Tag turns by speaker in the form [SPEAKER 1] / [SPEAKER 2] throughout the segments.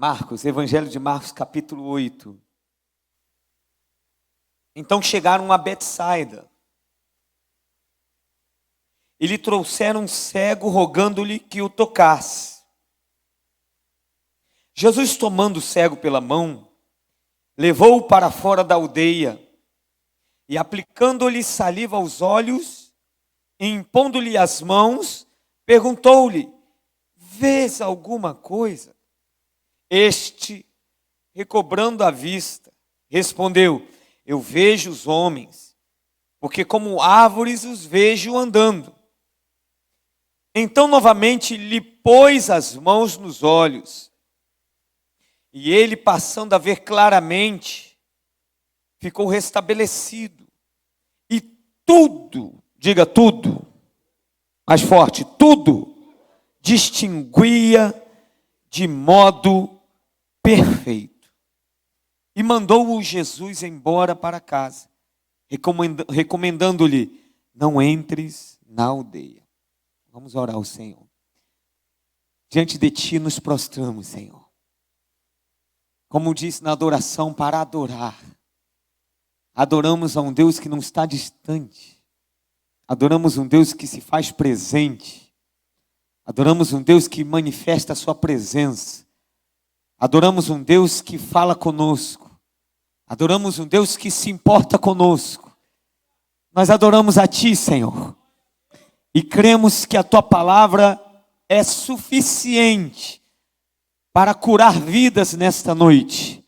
[SPEAKER 1] Marcos, Evangelho de Marcos, capítulo 8. Então chegaram a Betsaida. E lhe trouxeram um cego, rogando-lhe que o tocasse. Jesus, tomando o cego pela mão, levou-o para fora da aldeia, e aplicando-lhe saliva aos olhos, e impondo-lhe as mãos, perguntou-lhe: vês alguma coisa? Este, recobrando a vista, respondeu: eu vejo os homens, porque como árvores os vejo andando. Então novamente lhe pôs as mãos nos olhos, e ele, passando a ver claramente, ficou restabelecido. E tudo, diga tudo, mais forte, tudo, distinguia de modo perfeito. E mandou-o Jesus embora para casa, recomendando-lhe: não entres na aldeia. Vamos orar ao Senhor. Diante de Ti nos prostramos, Senhor. Como disse na adoração, para adorar. Adoramos a um Deus que não está distante. Adoramos um Deus que se faz presente. Adoramos um Deus que manifesta a sua presença. Adoramos um Deus que fala conosco. Adoramos um Deus que se importa conosco. Nós adoramos a Ti, Senhor. E cremos que a Tua palavra é suficiente para curar vidas nesta noite.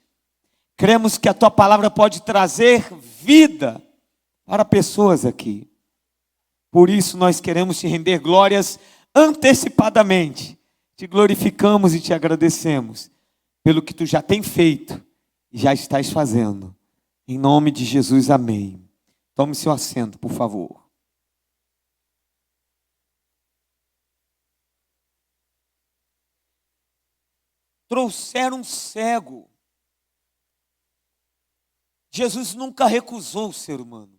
[SPEAKER 1] Cremos que a Tua palavra pode trazer vida para pessoas aqui. Por isso nós queremos Te render glórias antecipadamente. Te glorificamos e Te agradecemos pelo que Tu já tem feito e já estás fazendo. Em nome de Jesus, amém. Tome seu assento, por favor. Trouxeram um cego. Jesus nunca recusou o ser humano.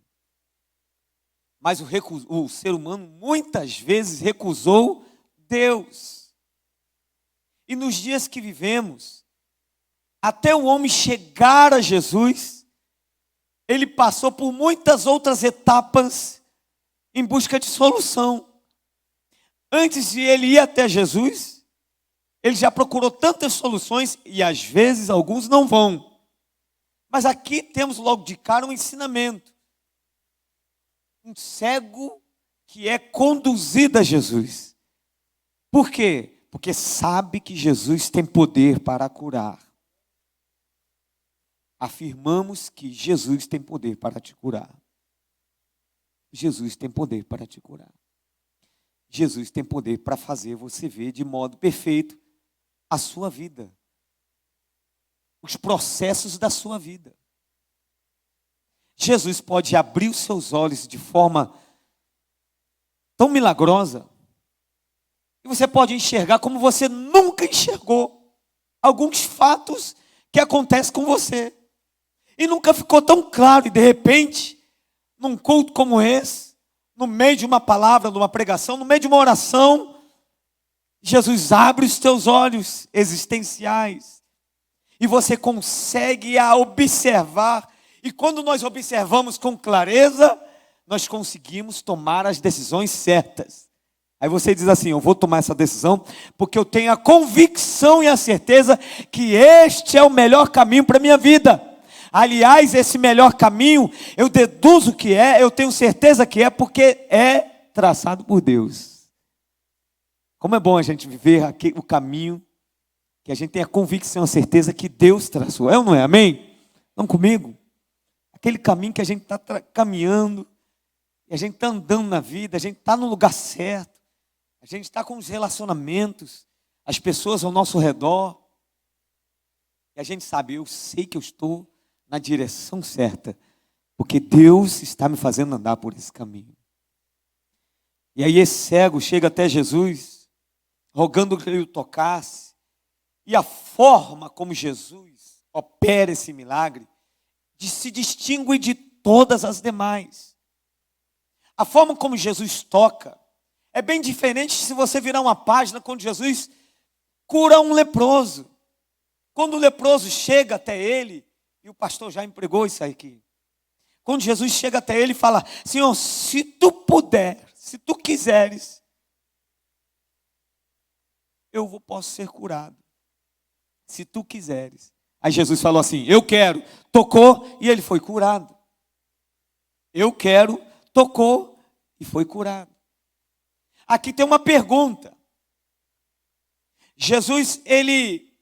[SPEAKER 1] Mas o ser humano muitas vezes recusou Deus. E nos dias que vivemos, até o homem chegar a Jesus, ele passou por muitas outras etapas em busca de solução. Antes de ele ir até Jesus, ele já procurou tantas soluções e às vezes alguns não vão. Mas aqui temos logo de cara um ensinamento. Um cego que é conduzido a Jesus. Por quê? Porque sabe que Jesus tem poder para curar. Afirmamos que Jesus tem poder para te curar. Jesus tem poder para te curar. Jesus tem poder para fazer você ver de modo perfeito a sua vida. Os processos da sua vida. Jesus pode abrir os seus olhos de forma tão milagrosa e você pode enxergar como você nunca enxergou alguns fatos que acontecem com você. E nunca ficou tão claro, e de repente, num culto como esse, no meio de uma palavra, de uma pregação, no meio de uma oração, Jesus abre os teus olhos existenciais e você consegue a observar. E quando nós observamos com clareza, nós conseguimos tomar as decisões certas. Aí você diz assim: eu vou tomar essa decisão porque eu tenho a convicção e a certeza que este é o melhor caminho para a minha vida. Aliás, esse melhor caminho, eu deduzo que eu tenho certeza que é porque é traçado por Deus. Como é bom a gente viver aqui, o caminho que a gente tem a convicção, a certeza que Deus traçou. É ou não é? Amém? Estão comigo? Aquele caminho que a gente está caminhando, e a gente está andando na vida, a gente está no lugar certo, a gente está com os relacionamentos, as pessoas ao nosso redor, e a gente sabe, eu sei que eu estou na direção certa, porque Deus está me fazendo andar por esse caminho. E aí esse cego chega até Jesus, rogando que ele o tocasse, e a forma como Jesus opera esse milagre, se distingue de todas as demais. A forma como Jesus toca, é bem diferente se você virar uma página quando Jesus cura um leproso. Quando o leproso chega até ele, e o pastor já empregou isso aqui. Quando Jesus chega até ele e fala: Senhor, se tu puder, se tu quiseres, eu posso ser curado. Se tu quiseres. Aí Jesus falou assim: eu quero. Tocou e ele foi curado. Eu quero. Tocou e foi curado. Aqui tem uma pergunta. Jesus, ele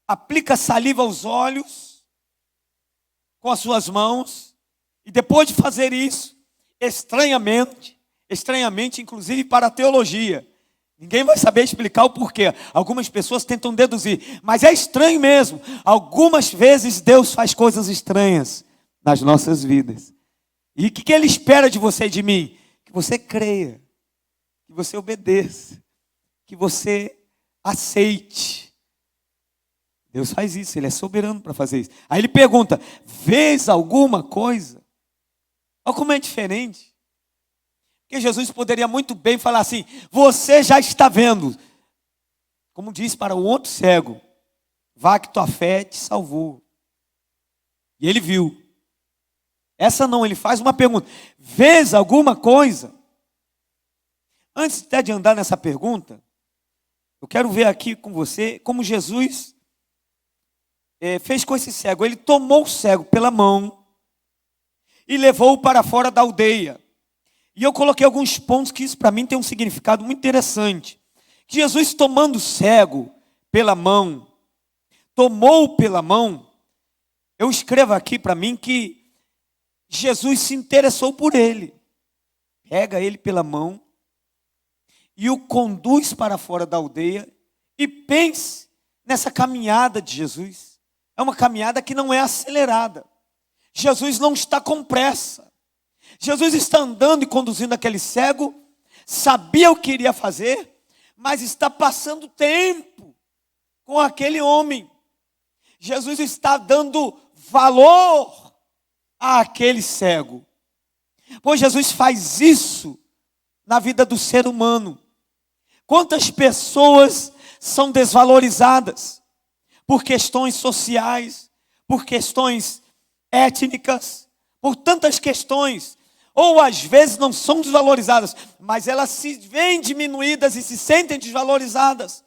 [SPEAKER 1] aplica saliva aos olhos com as suas mãos, e depois de fazer isso, estranhamente, inclusive para a teologia, ninguém vai saber explicar o porquê. Algumas pessoas tentam deduzir, mas é estranho mesmo. Algumas vezes Deus faz coisas estranhas nas nossas vidas. E o que Ele espera de você e de mim? Que você creia, que você obedeça, que você aceite. Deus faz isso, Ele é soberano para fazer isso. Aí Ele pergunta: vês alguma coisa? Olha como é diferente. Porque Jesus poderia muito bem falar assim: você já está vendo. Como disse para o outro cego: vá que tua fé te salvou. E ele viu. Essa não, ele faz uma pergunta: vês alguma coisa? Antes até de andar nessa pergunta, eu quero ver aqui com você como Jesus fez com esse cego. Ele tomou o cego pela mão e levou-o para fora da aldeia. E eu coloquei alguns pontos que isso para mim tem um significado muito interessante. Que Jesus, tomando o cego pela mão, tomou pela mão, eu escrevo aqui para mim que Jesus se interessou por ele. Pega ele pela mão e o conduz para fora da aldeia. E pense nessa caminhada de Jesus. É uma caminhada que não é acelerada. Jesus não está com pressa. Jesus está andando e conduzindo aquele cego, sabia o que iria fazer, mas está passando tempo com aquele homem. Jesus está dando valor àquele cego. Pois Jesus faz isso na vida do ser humano. Quantas pessoas são desvalorizadas por questões sociais, por questões étnicas, por tantas questões, ou às vezes não são desvalorizadas, mas elas se veem diminuídas e se sentem desvalorizadas.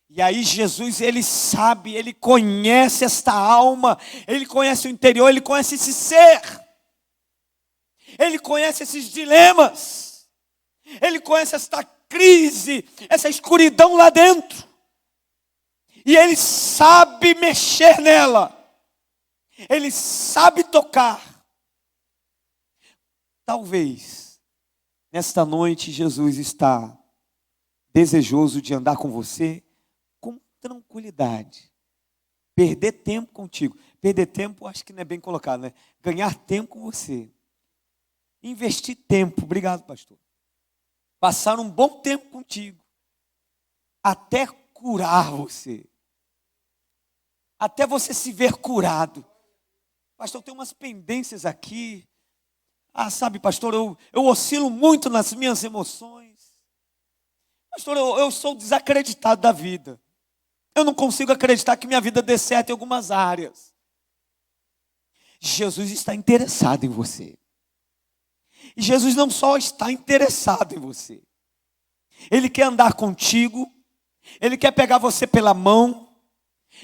[SPEAKER 1] E aí Jesus, ele sabe, ele conhece esta alma, ele conhece o interior, ele conhece esse ser, ele conhece esses dilemas, ele conhece esta crise, essa escuridão lá dentro. E ele sabe mexer nela. Ele sabe tocar. Talvez, nesta noite, Jesus está desejoso de andar com você com tranquilidade. Perder tempo contigo. Perder tempo, acho que não é bem colocado, né? Ganhar tempo com você. Investir tempo. Obrigado, pastor. Passar um bom tempo contigo. Até curar você. Até você se ver curado. Pastor, eu tenho umas pendências aqui. Sabe, pastor, eu oscilo muito nas minhas emoções. Pastor, eu sou desacreditado da vida. Eu não consigo acreditar que minha vida dê certo em algumas áreas. Jesus está interessado em você. E Jesus não só está interessado em você. Ele quer andar contigo. Ele quer pegar você pela mão.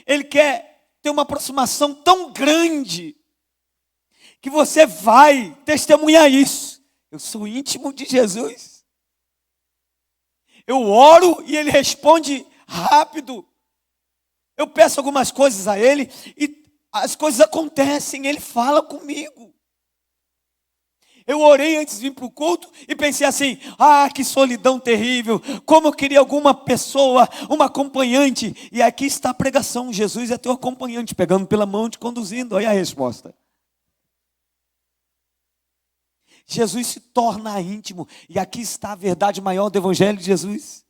[SPEAKER 1] Ele quer ter uma aproximação tão grande que você vai testemunhar isso. Eu sou íntimo de Jesus. Eu oro e Ele responde rápido. Eu peço algumas coisas a Ele e as coisas acontecem. Ele fala comigo. Eu orei antes de vir para o culto e pensei assim: que solidão terrível, como eu queria alguma pessoa, uma acompanhante. E aqui está a pregação: Jesus é teu acompanhante, pegando pela mão, te conduzindo. Olha a resposta. Jesus se torna íntimo. E aqui está a verdade maior do Evangelho de Jesus.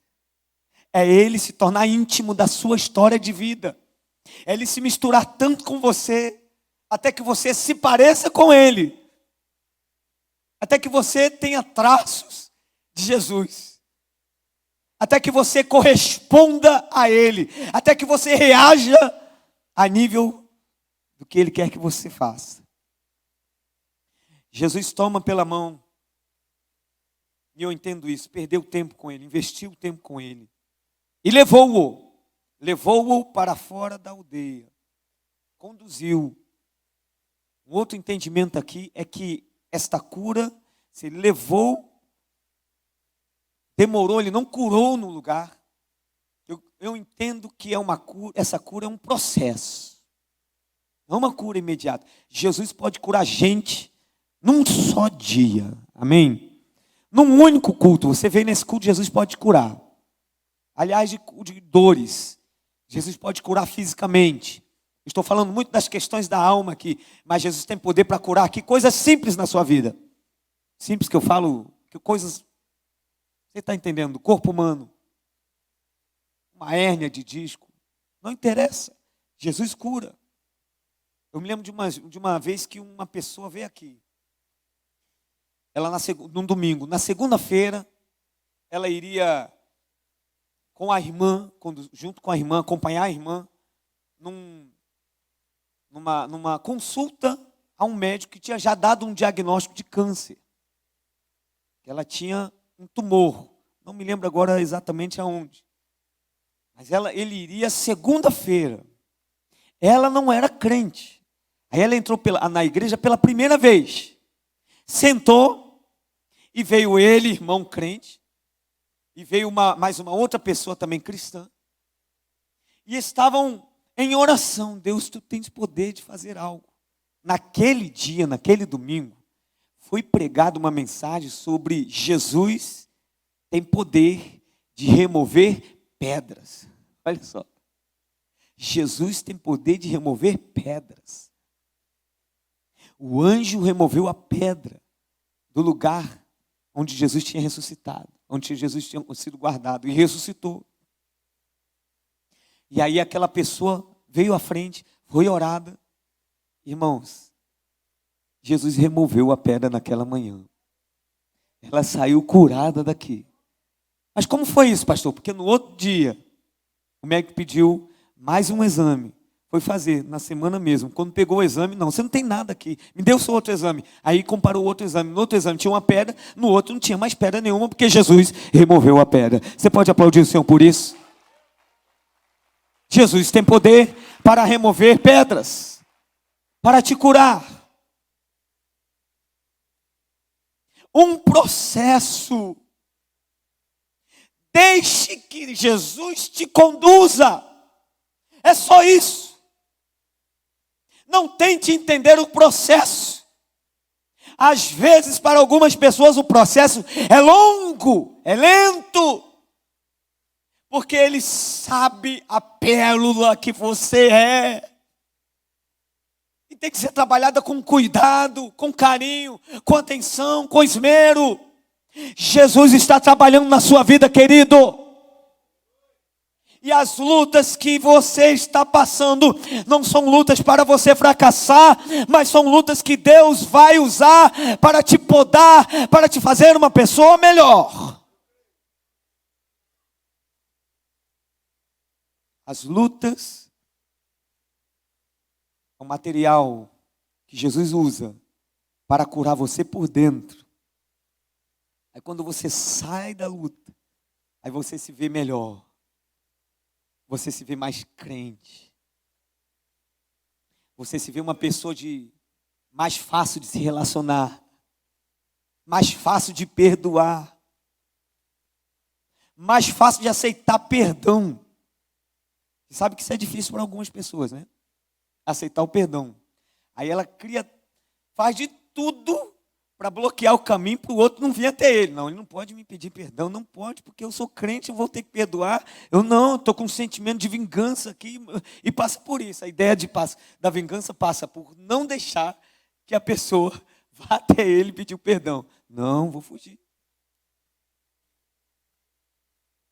[SPEAKER 1] É Ele se tornar íntimo da sua história de vida. É Ele se misturar tanto com você, até que você se pareça com Ele. Até que você tenha traços de Jesus. até que você corresponda a Ele, até que você reaja a nível do que Ele quer que você faça. Jesus toma pela mão, e eu entendo isso, perdeu tempo com Ele, investiu tempo com Ele, e levou-o para fora da aldeia, conduziu. Um outro entendimento aqui é que esta cura, se ele levou, demorou, ele não curou no lugar. Eu entendo que é uma cura, essa cura é um processo, não uma cura imediata. Jesus pode curar gente num só dia, amém? Num único culto, você vem nesse culto, Jesus pode te curar. Aliás, de dores, Jesus pode curar fisicamente. Estou falando muito das questões da alma aqui, mas Jesus tem poder para curar aqui coisas simples na sua vida. Simples que eu falo, que coisas, você está entendendo, do corpo humano. Uma hérnia de disco, não interessa, Jesus cura. Eu me lembro de uma vez que uma pessoa veio aqui, ela num domingo, na segunda-feira, ela iria com a irmã, junto com a irmã, acompanhar a irmã, numa consulta a um médico que tinha já dado um diagnóstico de câncer. Ela tinha um tumor, não me lembro agora exatamente aonde. Mas ele iria segunda-feira. Ela não era crente. Aí ela entrou na igreja pela primeira vez. Sentou e veio ele, irmão crente, e veio mais uma outra pessoa também cristã. E estavam em oração. Deus, tu tens poder de fazer algo. Naquele dia, naquele domingo, foi pregada uma mensagem sobre Jesus tem poder de remover pedras. Olha só. Jesus tem poder de remover pedras. O anjo removeu a pedra do lugar onde Jesus tinha ressuscitado, onde Jesus tinha sido guardado, e ressuscitou. E aí aquela pessoa veio à frente, foi orada. Irmãos, Jesus removeu a pedra naquela manhã. Ela saiu curada daqui. Mas como foi isso, pastor? Porque no outro dia, o médico pediu mais um exame. Foi fazer na semana mesmo. Quando pegou o exame, não, você não tem nada aqui. Me deu o seu outro exame. Aí comparou o outro exame. No outro exame tinha uma pedra, no outro não tinha mais pedra nenhuma, porque Jesus removeu a pedra. Você pode aplaudir o Senhor por isso? Jesus tem poder para remover pedras, para te curar. Um processo. Deixe que Jesus te conduza. É só isso. Não tente entender o processo. Às vezes, para algumas pessoas, o processo é longo, é lento. Porque Ele sabe a pérola que você é. E tem que ser trabalhada com cuidado, com carinho, com atenção, com esmero. Jesus está trabalhando na sua vida, querido. E as lutas que você está passando não são lutas para você fracassar, mas são lutas que Deus vai usar para te podar, para te fazer uma pessoa melhor. As lutas é o material que Jesus usa para curar você por dentro. Aí quando você sai da luta, aí você se vê melhor. Você se vê mais crente. Você se vê uma pessoa mais fácil de se relacionar. Mais fácil de perdoar. Mais fácil de aceitar perdão. Você sabe que isso é difícil para algumas pessoas, né? Aceitar o perdão. Aí ela faz de tudo para bloquear o caminho para o outro não vir até ele. Não, ele não pode me pedir perdão, não pode, porque eu sou crente, eu vou ter que perdoar. Eu estou com um sentimento de vingança aqui, e passa por isso. A ideia da vingança passa por não deixar que a pessoa vá até ele pedir o perdão. Não, vou fugir.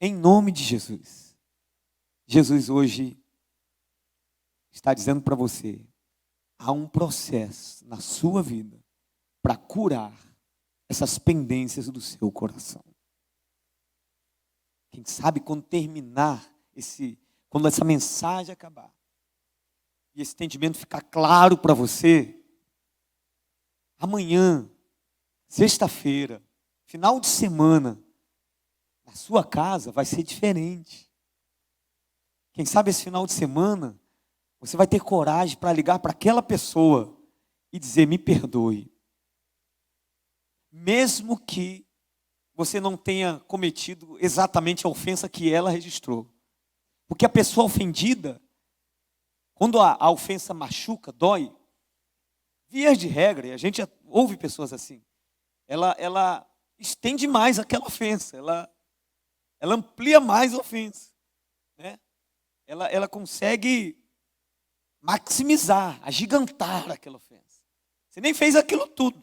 [SPEAKER 1] Em nome de Jesus. Jesus hoje está dizendo para você, há um processo na sua vida para curar essas pendências do seu coração. Quem sabe quando terminar quando essa mensagem acabar, e esse entendimento ficar claro para você, amanhã, sexta-feira, final de semana, na sua casa vai ser diferente. Quem sabe esse final de semana, você vai ter coragem para ligar para aquela pessoa e dizer: me perdoe. Mesmo que você não tenha cometido exatamente a ofensa que ela registrou. Porque a pessoa ofendida, quando a ofensa machuca, dói, via de regra, e a gente ouve pessoas assim, ela estende mais aquela ofensa, ela amplia mais a ofensa, né? Ela consegue maximizar, agigantar aquela ofensa. Você nem fez aquilo tudo,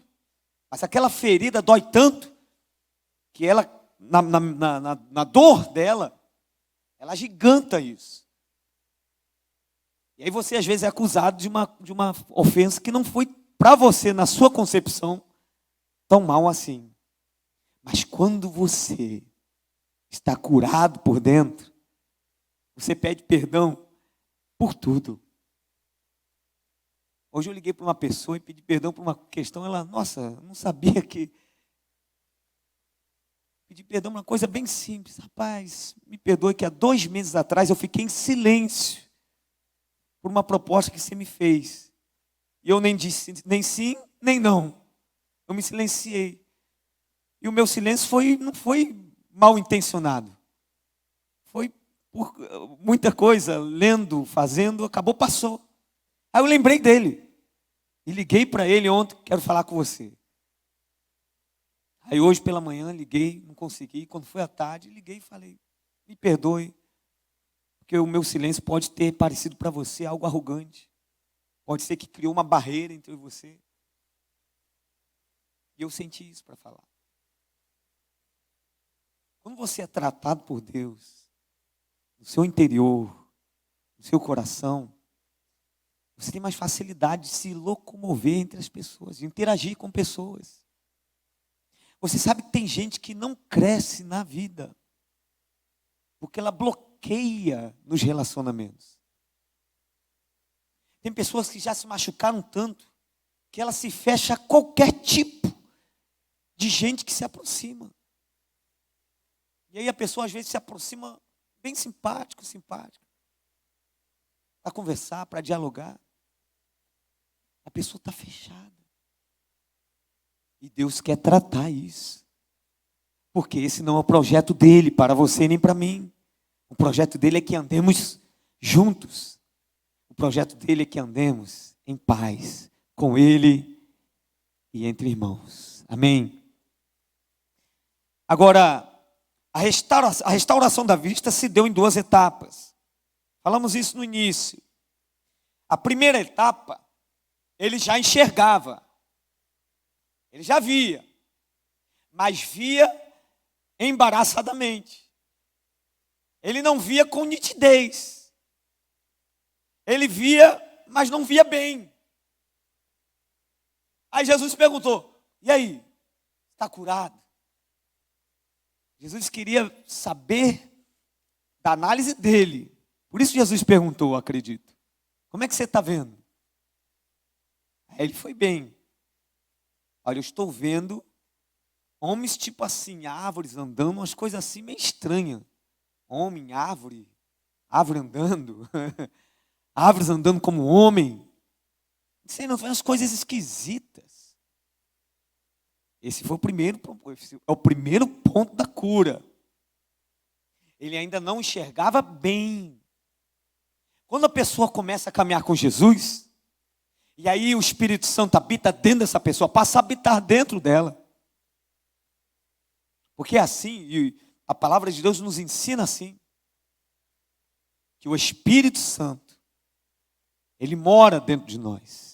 [SPEAKER 1] mas aquela ferida dói tanto que ela, na dor dela, ela agiganta isso. E aí você às vezes é acusado de uma ofensa que não foi para você, na sua concepção, tão mal assim. Mas quando você está curado por dentro, você pede perdão por tudo. Hoje eu liguei para uma pessoa e pedi perdão por uma questão, ela, nossa, não sabia que... Pedi perdão por uma coisa bem simples. Rapaz, me perdoe que há 2 meses atrás eu fiquei em silêncio por uma proposta que você me fez. E eu nem disse nem sim, nem não. Eu me silenciei. E o meu silêncio não foi mal intencionado. Foi por muita coisa, lendo, fazendo, passou. Aí eu lembrei dele. E liguei para ele ontem, quero falar com você. Aí hoje pela manhã liguei, não consegui. Quando foi à tarde, liguei e falei: me perdoe, porque o meu silêncio pode ter parecido para você algo arrogante. Pode ser que criou uma barreira entre você. E eu senti isso para falar. Quando você é tratado por Deus, no seu interior, no seu coração, você tem mais facilidade de se locomover entre as pessoas, de interagir com pessoas. Você sabe que tem gente que não cresce na vida, porque ela bloqueia nos relacionamentos. Tem pessoas que já se machucaram tanto, que ela se fecha a qualquer tipo de gente que se aproxima. E aí a pessoa às vezes se aproxima bem simpática, para conversar, para dialogar. A pessoa está fechada. E Deus quer tratar isso. Porque esse não é o projeto dele para você nem para mim. O projeto dele é que andemos juntos. O projeto dele é que andemos em paz com ele e entre irmãos. Amém? Agora, a restauração da vista se deu em 2 etapas. Falamos isso no início. A primeira etapa, ele já enxergava. Ele já via. Mas via embaraçadamente. Ele não via com nitidez. Ele via, mas não via bem. Aí Jesus perguntou: e aí? Está curado? Jesus queria saber da análise dele. Por isso Jesus perguntou, acredito: como é que você está vendo? Aí ele foi bem. Olha, eu estou vendo homens tipo assim, árvores andando, umas coisas assim meio estranhas. Homem, árvore andando, árvores andando como homem. Isso aí não foi umas coisas esquisitas. Esse é o primeiro ponto da cura. Ele ainda não enxergava bem. Quando a pessoa começa a caminhar com Jesus, e aí o Espírito Santo habita dentro dessa pessoa, passa a habitar dentro dela. Porque é assim, e a palavra de Deus nos ensina assim, que o Espírito Santo, ele mora dentro de nós.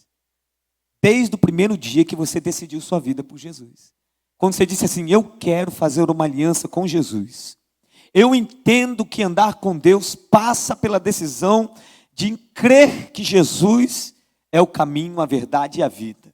[SPEAKER 1] Desde o primeiro dia que você decidiu sua vida por Jesus. Quando você disse assim: eu quero fazer uma aliança com Jesus. Eu entendo que andar com Deus passa pela decisão de crer que Jesus é o caminho, a verdade e a vida.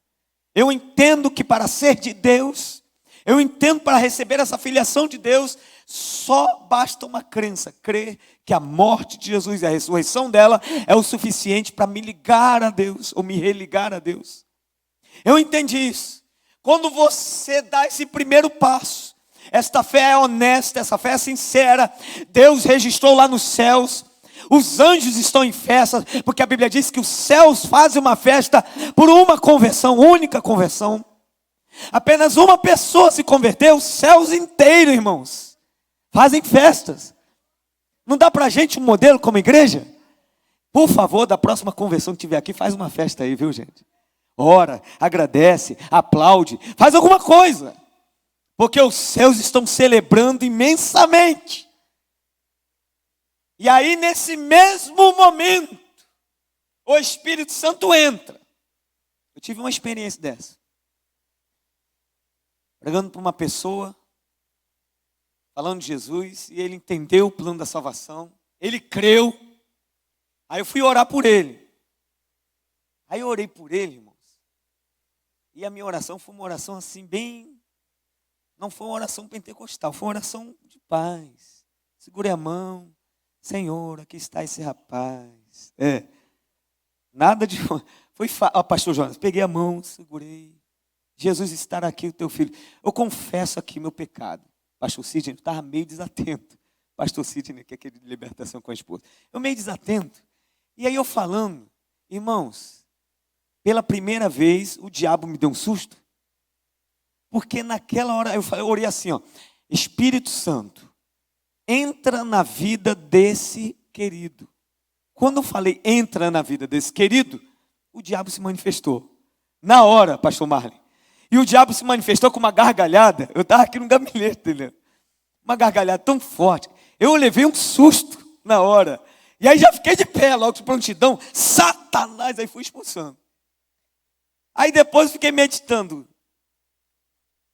[SPEAKER 1] Eu entendo que para ser de Deus, eu entendo para receber essa filiação de Deus, Só basta uma crença, crer que a morte de Jesus e a ressurreição dela é o suficiente para me ligar a Deus, ou me religar a Deus. Eu entendi isso. Quando você dá esse primeiro passo, esta fé é honesta, essa fé é sincera, Deus registrou lá nos céus, os anjos estão em festa, porque a Bíblia diz que os céus fazem uma festa por uma conversão, única conversão. Apenas uma pessoa se converteu, os céus inteiros, irmãos, fazem festas. Não dá para a gente um modelo como igreja? Por favor, da próxima conversão que tiver aqui, faz uma festa aí, viu, gente? Ora, agradece, aplaude, faz alguma coisa. Porque os céus estão celebrando imensamente. E aí, nesse mesmo momento, o Espírito Santo entra. Eu tive uma experiência dessa. Pregando para uma pessoa, falando de Jesus, e ele entendeu o plano da salvação, ele creu. Aí eu fui orar por ele. Aí eu orei por ele, irmãos. E a minha oração foi uma oração assim, bem... Não foi uma oração pentecostal, foi uma oração de paz. Segurei a mão. Senhor, aqui está esse rapaz. Nada de... pastor Jonas, peguei a mão, segurei. Jesus, estar aqui o teu filho. Eu confesso aqui meu pecado. Pastor Sidney estava meio desatento. Pastor Sidney, que é aquele de libertação com a esposa. Eu meio desatento. E aí eu falando, irmãos, pela primeira vez o diabo me deu um susto. Porque naquela hora eu orei assim, ó, Espírito Santo, entra na vida desse querido. Quando eu falei entra na vida desse querido, o diabo se manifestou. Na hora, pastor Marley. E o diabo se manifestou com uma gargalhada. Eu estava aqui no gabinete, entendeu? Uma gargalhada tão forte. Eu levei um susto na hora. E aí já fiquei de pé, logo de prontidão. Satanás, aí fui expulsando. Aí depois fiquei meditando.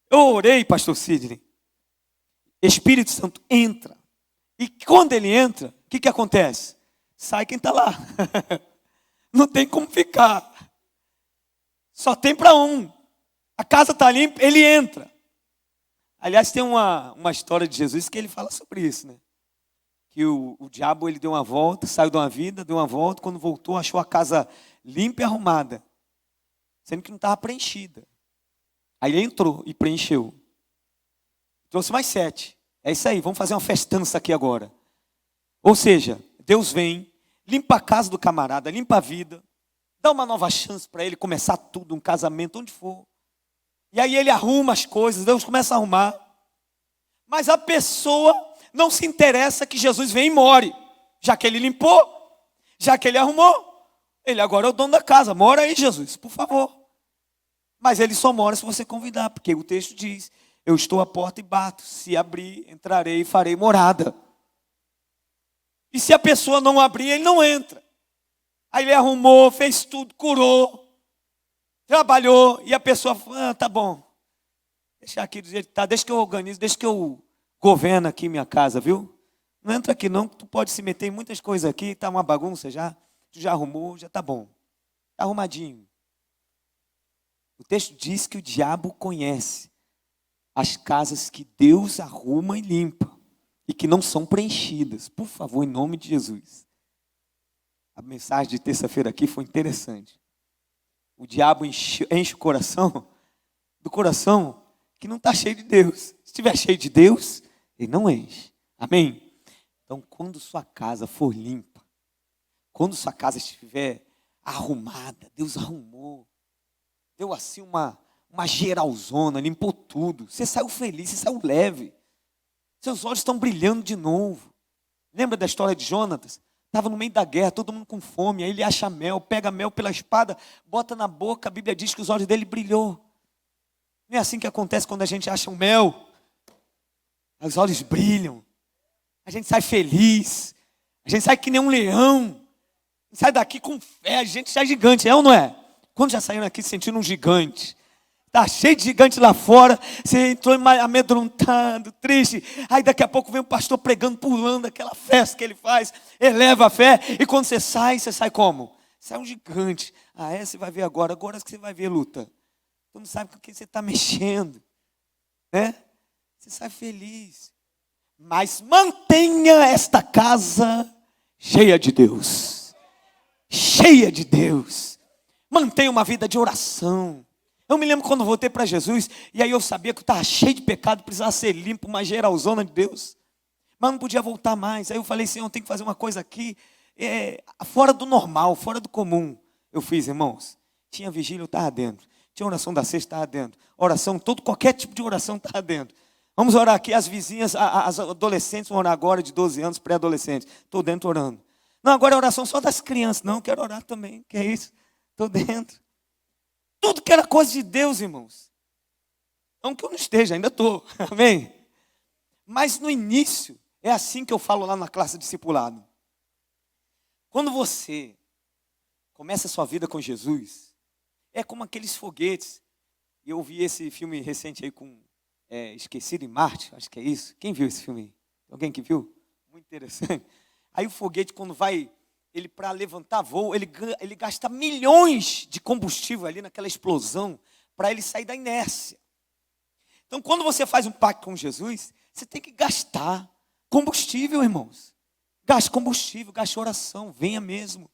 [SPEAKER 1] Eu orei, pastor Sidney. Espírito Santo entra. E quando ele entra, o que acontece? Sai quem está lá. Não tem como ficar. Só tem para um. A casa está limpa, ele entra. Aliás, tem uma história de Jesus que ele fala sobre isso, né? Que o diabo ele deu uma volta, saiu de uma vida, deu uma volta, quando voltou achou a casa limpa e arrumada. Sendo que não estava preenchida. Aí ele entrou e preencheu. Trouxe mais 7. É isso aí, vamos fazer uma festança aqui agora. Ou seja, Deus vem, limpa a casa do camarada, limpa a vida, dá uma nova chance para ele começar tudo, um casamento, onde for. E aí ele arruma as coisas, Deus começa a arrumar. Mas a pessoa não se interessa que Jesus venha e more. Já que ele limpou, já que ele arrumou, ele agora é o dono da casa. Mora aí, Jesus, por favor. Mas ele só mora se você convidar, porque o texto diz, eu estou à porta e bato, se abrir, entrarei e farei morada. E se a pessoa não abrir, ele não entra. Aí ele arrumou, fez tudo, curou, trabalhou, e a pessoa falou, tá bom, deixa aqui do jeito que tá, deixa que eu organizo, deixa que eu governo aqui minha casa, viu? Não entra aqui não, tu pode se meter em muitas coisas aqui, tá uma bagunça já, tu já arrumou, já tá bom, tá arrumadinho. O texto diz que o diabo conhece as casas que Deus arruma e limpa e que não são preenchidas. Por favor, em nome de Jesus. A mensagem de terça-feira aqui foi interessante. O diabo enche o coração do coração que não está cheio de Deus. Se estiver cheio de Deus, ele não enche. Amém? Então, quando sua casa for limpa, quando sua casa estiver arrumada, Deus arrumou, deu assim uma geralzona, limpou tudo. Você saiu feliz, você saiu leve. Seus olhos estão brilhando de novo. Lembra da história de Jonatas? Estava no meio da guerra, todo mundo com fome. Aí ele acha mel, pega mel pela espada, bota na boca. A Bíblia diz que os olhos dele brilhou. Não é assim que acontece quando a gente acha um mel? Os olhos brilham. A gente sai feliz. A gente sai que nem um leão. Sai daqui com fé, a gente sai gigante, é ou não é? Quando já saíram aqui sentindo um gigante? Está cheio de gigante lá fora, você entrou amedrontado, triste. Aí daqui a pouco vem o pastor pregando, pulando, aquela festa que ele faz, eleva a fé. E quando você sai como? Sai um gigante. Você vai ver agora que você vai ver luta. Tu não sabe com quem você está mexendo, né? Você sai feliz. Mas mantenha esta casa cheia de Deus. Cheia de Deus. Mantenha uma vida de oração. Eu me lembro quando voltei para Jesus, e aí eu sabia que eu estava cheio de pecado, precisava ser limpo, uma geralzona de Deus. Mas não podia voltar mais. Aí eu falei, Senhor, tem que fazer uma coisa aqui, fora do normal, fora do comum. Eu fiz, irmãos. Tinha vigília, eu estava dentro. Tinha oração da sexta, estava dentro. Oração, qualquer tipo de oração estava dentro. Vamos orar aqui, as vizinhas, as adolescentes vão orar agora, de 12 anos, pré-adolescentes. Estou dentro orando. Não, agora é oração só das crianças. Não, quero orar também, que é isso? Estou dentro. Tudo que era coisa de Deus, irmãos. Não que eu não esteja, ainda estou. Amém? Mas no início, é assim que eu falo lá na classe de discipulado. Quando você começa a sua vida com Jesus, é como aqueles foguetes. Eu vi esse filme recente aí com Esquecido em Marte, acho que é isso. Quem viu esse filme aí? Alguém que viu? Muito interessante. Aí o foguete, quando vai, ele para levantar voo, ele gasta milhões de combustível ali naquela explosão, para ele sair da inércia. Então, quando você faz um pacto com Jesus, você tem que gastar combustível, irmãos. Gaste combustível, gaste oração, venha mesmo.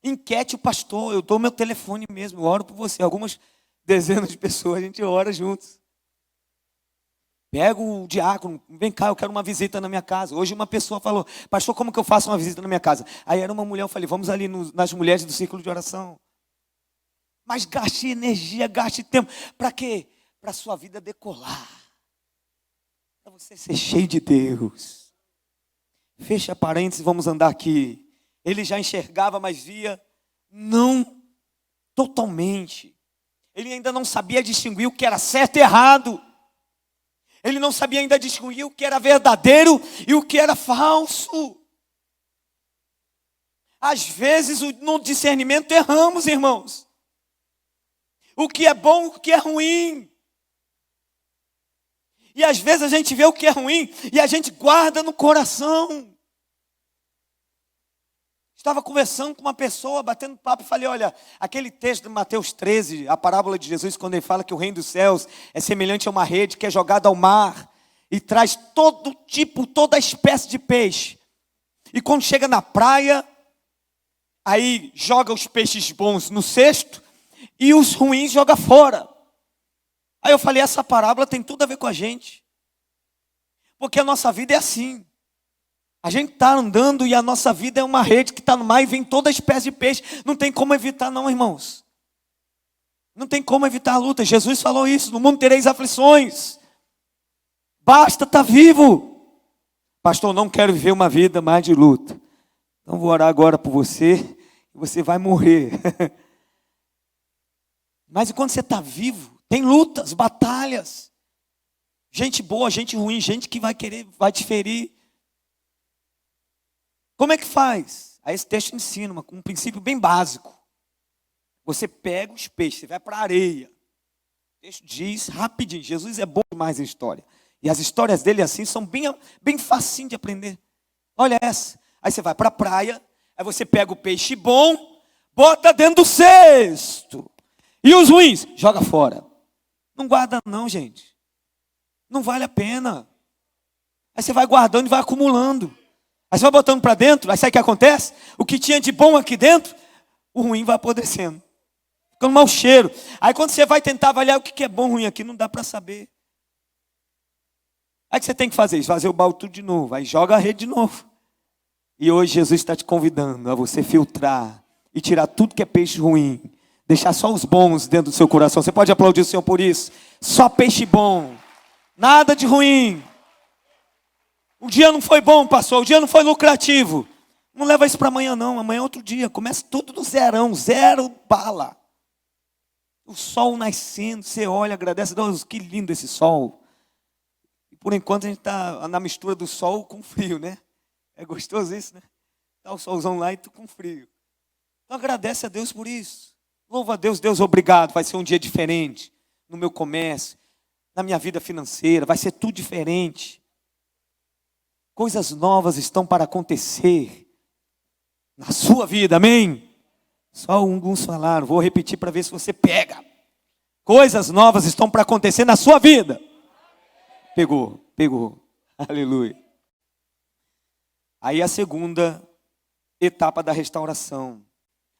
[SPEAKER 1] Enquete o pastor, eu dou meu telefone mesmo, eu oro por você. Algumas dezenas de pessoas, a gente ora juntos. Pega o diácono, vem cá, eu quero uma visita na minha casa. Hoje uma pessoa falou, pastor, como que eu faço uma visita na minha casa? Aí era uma mulher, eu falei, vamos ali nas mulheres do círculo de oração. Mas gaste energia, gaste tempo. Para quê? Para a sua vida decolar. Para você ser cheio de Deus. Fecha parênteses, vamos andar aqui. Ele já enxergava, mas via não totalmente. Ele ainda não sabia distinguir o que era certo e errado. Ele não sabia ainda distinguir o que era verdadeiro e o que era falso. Às vezes, no discernimento, erramos, irmãos. O que é bom, o que é ruim. E às vezes a gente vê o que é ruim e a gente guarda no coração. Estava conversando com uma pessoa, batendo papo, e falei, olha, aquele texto de Mateus 13, a parábola de Jesus, quando ele fala que o reino dos céus é semelhante a uma rede que é jogada ao mar e traz todo tipo, toda espécie de peixe. E quando chega na praia, aí joga os peixes bons no cesto e os ruins joga fora. Aí eu falei, essa parábola tem tudo a ver com a gente. Porque a nossa vida é assim. A gente está andando e a nossa vida é uma rede que está no mar e vem toda espécie de peixe. Não tem como evitar não, irmãos. Não tem como evitar a luta. Jesus falou isso, no mundo tereis aflições. Basta estar vivo. Pastor, não quero viver uma vida mais de luta. Então vou orar agora por você e você vai morrer. Mas enquanto você está vivo, tem lutas, batalhas. Gente boa, gente ruim, gente que vai te ferir. Como é que faz? Aí esse texto ensina um princípio bem básico. Você pega os peixes, você vai para a areia. O texto diz rapidinho, Jesus é bom demais em história. E as histórias dele assim são bem facinho de aprender. Olha essa. Aí você vai para a praia, aí você pega o peixe bom, bota dentro do cesto. E os ruins, joga fora. Não guarda não, gente. Não vale a pena. Aí você vai guardando e vai acumulando. Aí você vai botando para dentro, aí sabe o que acontece? O que tinha de bom aqui dentro, o ruim vai apodrecendo. Fica um mau cheiro. Aí quando você vai tentar avaliar o que é bom e ruim aqui, não dá para saber. Aí o que você tem que fazer? Esvaziar o balde tudo de novo. Aí joga a rede de novo. E hoje Jesus está te convidando a você filtrar e tirar tudo que é peixe ruim. Deixar só os bons dentro do seu coração. Você pode aplaudir o Senhor por isso? Só peixe bom. Nada de ruim. O dia não foi bom, pastor. O dia não foi lucrativo. Não leva isso para amanhã, não. Amanhã é outro dia. Começa tudo do zerão. Zero bala. O sol nascendo. Você olha, agradece. Deus, que lindo esse sol. E por enquanto a gente está na mistura do sol com frio, né? É gostoso isso, né? Está o solzão lá e tu com frio. Então agradece a Deus por isso. Louva a Deus. Deus, obrigado. Vai ser um dia diferente. No meu comércio. Na minha vida financeira. Vai ser tudo diferente. Coisas novas estão para acontecer na sua vida, amém? Só alguns falaram, vou repetir para ver se você pega. Coisas novas estão para acontecer na sua vida. Pegou. Aleluia. Aí a segunda etapa da restauração.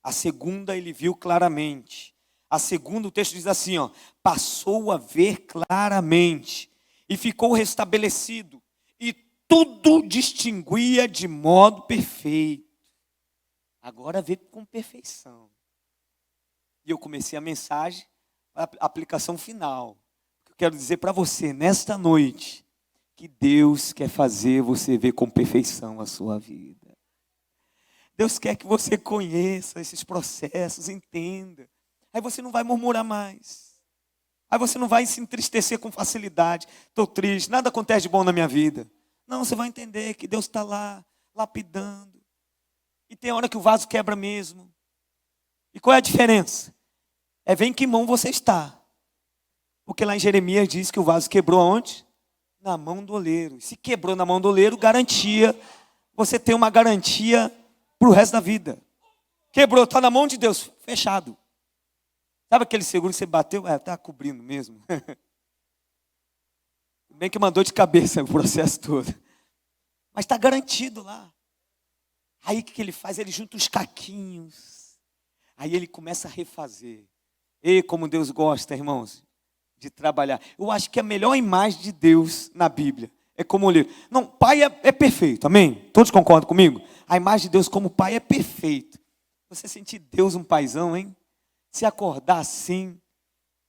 [SPEAKER 1] A segunda ele viu claramente. A segunda, o texto diz assim, ó, passou a ver claramente e ficou restabelecido e tudo distinguia de modo perfeito. Agora vê com perfeição. E eu comecei a mensagem, a aplicação final. Eu quero dizer para você, nesta noite, que Deus quer fazer você ver com perfeição a sua vida. Deus quer que você conheça esses processos, entenda. Aí você não vai murmurar mais. Aí você não vai se entristecer com facilidade. Estou triste, nada acontece de bom na minha vida. Não, você vai entender que Deus está lá, lapidando. E tem hora que o vaso quebra mesmo. E qual é a diferença? É ver em que mão você está. Porque lá em Jeremias diz que o vaso quebrou aonde? Na mão do oleiro. Se quebrou na mão do oleiro, garantia. Você tem uma garantia para o resto da vida. Quebrou, está na mão de Deus, fechado. Sabe aquele seguro que você bateu? Está cobrindo mesmo. Bem que mandou de cabeça o processo todo. Mas está garantido lá. Aí o que ele faz? Ele junta os caquinhos. Aí ele começa a refazer. E como Deus gosta, irmãos, de trabalhar. Eu acho que a melhor imagem de Deus na Bíblia é como oleiro. Não, pai é perfeito, amém? Todos concordam comigo? A imagem de Deus como pai é perfeito. Você sentir Deus um paizão, hein? Se acordar assim,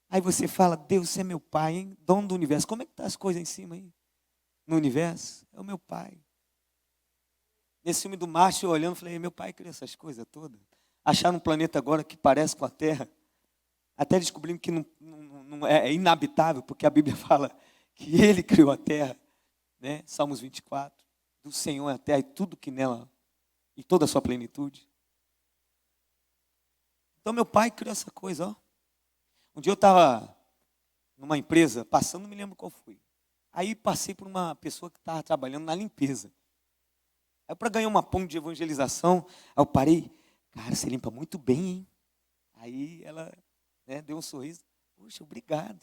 [SPEAKER 1] aí você fala, Deus, você é meu pai, hein? Dono do universo. Como é que tá as coisas em cima aí? No universo? É o meu pai. Nesse filme do Marte, eu olhando, falei, meu pai criou essas coisas todas. Acharam um planeta agora que parece com a Terra. Até descobrimos que não é inabitável, porque a Bíblia fala que Ele criou a Terra. Né? Salmos 24. Do Senhor é a Terra e tudo que nela, e toda a sua plenitude. Então meu pai criou essa coisa, ó. Um dia eu estava numa empresa, passando, não me lembro qual foi. Aí passei por uma pessoa que estava trabalhando na limpeza. Aí para ganhar uma ponte de evangelização, aí eu parei, cara, você limpa muito bem, hein? Aí ela, né, deu um sorriso, poxa, obrigado.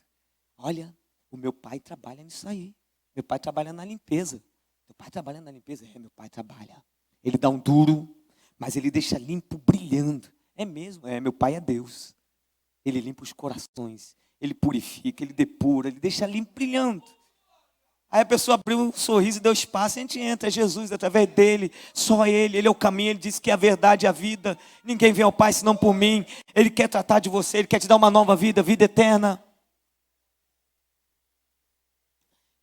[SPEAKER 1] Olha, o meu pai trabalha nisso aí. Meu pai trabalha na limpeza. Meu pai trabalha na limpeza? É, meu pai trabalha. Ele dá um duro, mas ele deixa limpo, brilhando. É mesmo? É, meu pai é Deus. Ele limpa os corações, ele purifica, ele depura, ele deixa limpo, brilhando. Aí a pessoa abriu um sorriso e deu espaço, a gente entra, é Jesus, através dele, só ele é o caminho, ele disse que é a verdade e a vida. Ninguém vem ao Pai senão por mim. Ele quer tratar de você, ele quer te dar uma nova vida, vida eterna.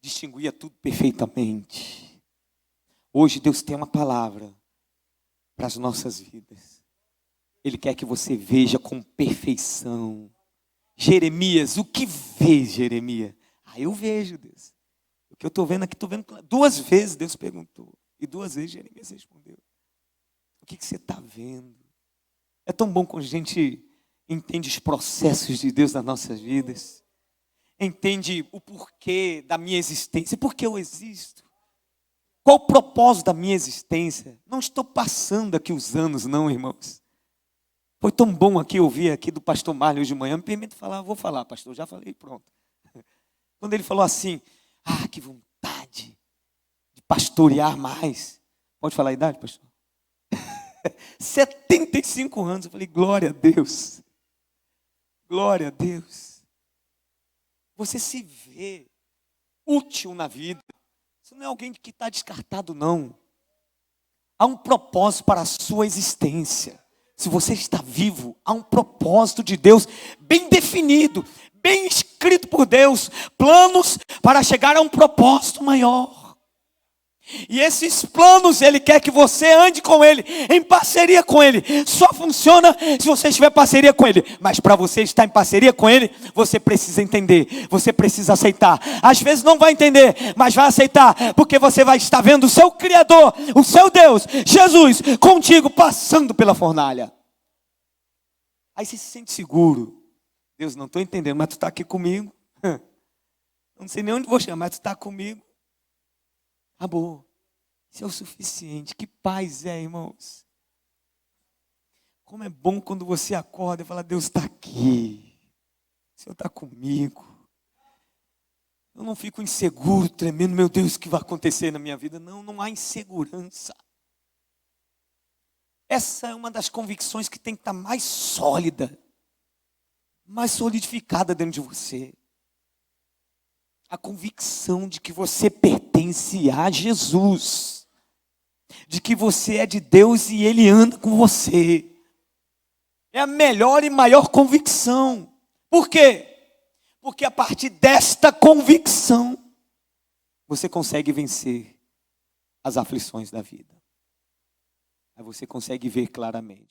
[SPEAKER 1] Distinguia tudo perfeitamente. Hoje Deus tem uma palavra para as nossas vidas. Ele quer que você veja com perfeição. Jeremias, o que vê, Jeremias? Eu vejo, Deus. O que eu estou vendo aqui, estou vendo 2 vezes Deus perguntou. E 2 vezes Jeremias respondeu. O que você está vendo? É tão bom quando a gente entende os processos de Deus nas nossas vidas. Entende o porquê da minha existência. Por que eu existo? Qual o propósito da minha existência? Não estou passando aqui os anos, não, irmãos. Foi tão bom aqui ouvir aqui do pastor Marlon hoje de manhã. Me permite falar? Vou falar, pastor. Já falei, pronto. Quando ele falou assim, que vontade de pastorear mais. Pode falar a idade, pastor? 75 anos. Eu falei, glória a Deus. Glória a Deus. Você se vê útil na vida. Você não é alguém que está descartado, não. Há um propósito para a sua existência. Se você está vivo, há um propósito de Deus bem definido, bem escrito por Deus, planos para chegar a um propósito maior. E esses planos, Ele quer que você ande com Ele, em parceria com Ele. Só funciona se você estiver em parceria com Ele. Mas para você estar em parceria com Ele, você precisa entender, você precisa aceitar. Às vezes não vai entender, mas vai aceitar, porque você vai estar vendo o seu Criador, o seu Deus, Jesus, contigo, passando pela fornalha. Aí você se sente seguro. Deus, não estou entendendo, mas tu está aqui comigo. Não sei nem onde vou chegar, mas tu está comigo. Acabou. Isso é o suficiente. Que paz é, irmãos. Como é bom quando você acorda e fala, Deus está aqui. O Senhor está comigo. Eu não fico inseguro, tremendo, meu Deus, o que vai acontecer na minha vida? Não, não há insegurança. Essa é uma das convicções que tem que estar mais sólida, mais solidificada dentro de você. A convicção de que você pertence a Jesus, de que você é de Deus e Ele anda com você. É a melhor e maior convicção. Por quê? Porque a partir desta convicção, você consegue vencer as aflições da vida. Aí você consegue ver claramente.